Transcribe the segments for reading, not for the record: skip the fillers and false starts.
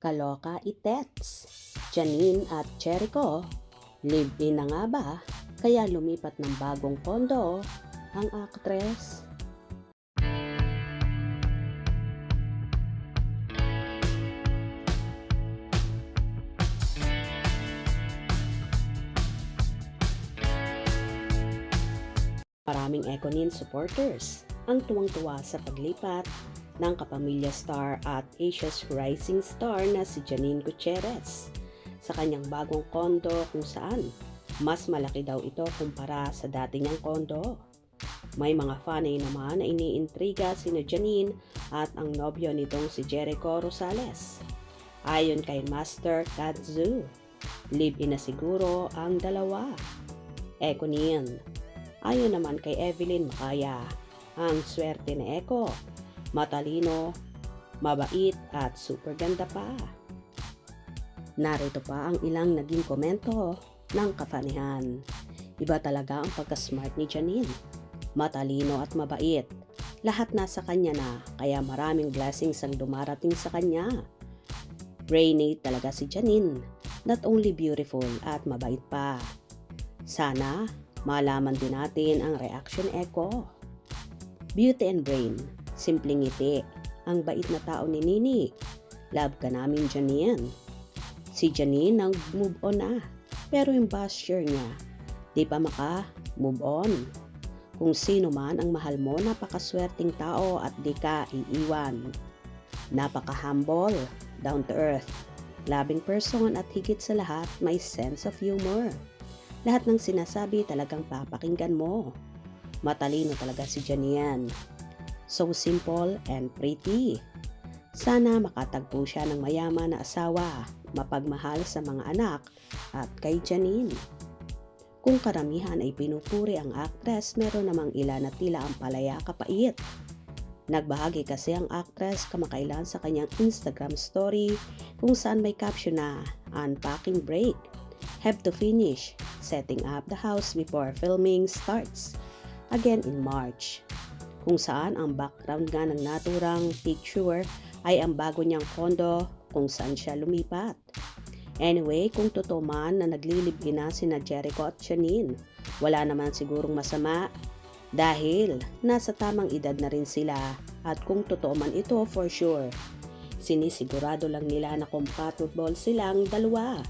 Kaloka itets. Janine at Jericho, live-in na nga ba? Kaya lumipat ng bagong kondo ang aktres. Maraming Econin supporters ang tuwang-tuwa sa paglipat ng kapamilya star at Asia's rising star na si Janine Gutierrez sa kanyang bagong kondo kung saan mas malaki daw ito kumpara sa dati niyang kondo. May mga fanay naman na iniintriga sina Janine at ang nobyo nitong si Jericho Rosales. Ayon kay Master Katzu, live-in na siguro ang dalawa. Econin. Ayon naman kay Evelyn Macaya, ang swerte ni Eko, matalino, mabait at super ganda pa. Narito pa ang ilang naging komento ng kafanihan. Iba talaga ang pagka-smart ni Janine. Matalino at mabait. Lahat nasa kanya na, kaya maraming blessings ang dumarating sa kanya. Brainy talaga si Janine. Not only beautiful at mabait pa. Sana malaman din natin ang reaction Eko. Beauty and brain, simpleng ngiti, ang bait na tao ni Nini. Love ka namin Janine. Si Janine nang move on na, pero yung basher niya, di pa maka-move on. Kung sino man ang mahal mo, napakaswerteng tao at di ka iiwan. Napaka-humble, down to earth, loving person at higit sa lahat may sense of humor. Lahat ng sinasabi talagang papakinggan mo. Matalino talaga si Janine. So simple and pretty. Sana makatagpo siya ng mayaman na asawa, mapagmahal sa mga anak at kay Janine. Kung karamihan ay pinupuri ang actress, meron namang ilan na tila ang palaya kapait. Nagbahagi kasi ang actress kamakailan sa kanyang Instagram story kung saan may caption na unpacking break. Have to finish setting up the house before filming starts again in March. Kung saan ang background nga ng naturang picture ay ang bago niyang kondo kung saan siya lumipat. Anyway, kung totoo man na naglilibin na sina Jericho at Janine, wala naman sigurong masama dahil nasa tamang edad na rin sila at kung totoo man ito for sure, sinisigurado lang nila na compatible silang dalawa.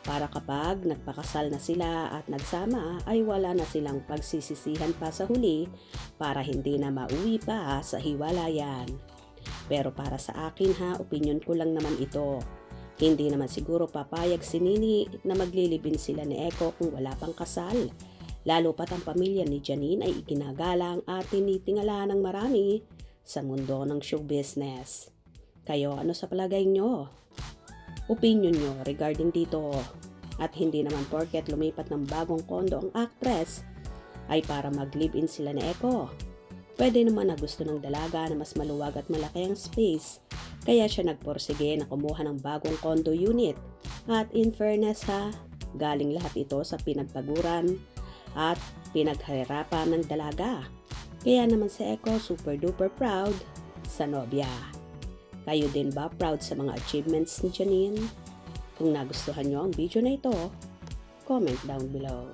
Para kapag nagpakasal na sila at nagsama ay wala na silang pagsisisihan pa sa huli para hindi na mauwi pa sa hiwalayan. Pero para sa akin opinion ko lang naman ito. Hindi naman siguro papayag si Nini na maglilibin sila ni Eko kung wala pang kasal. Lalo pat ang pamilya ni Janine ay iginagalang at tinitingala ng marami sa mundo ng show business. Kayo ano sa palagay nyo? Opinion nyo regarding dito. At hindi naman porket lumipat ng bagong kondo ang actress ay para mag-live-in sila ni Eko. Pwede naman na gusto ng dalaga na mas maluwag at malaki ang space, kaya siya nagporsige na kumuha ng bagong condo unit. At in fairness galing lahat ito sa pinagpaguran at pinaghirapan ng dalaga. Kaya naman si Eko super duper proud sa nobya. Kayo din ba proud sa mga achievements ni Janine? Kung nagustuhan nyo ang video na ito, comment down below.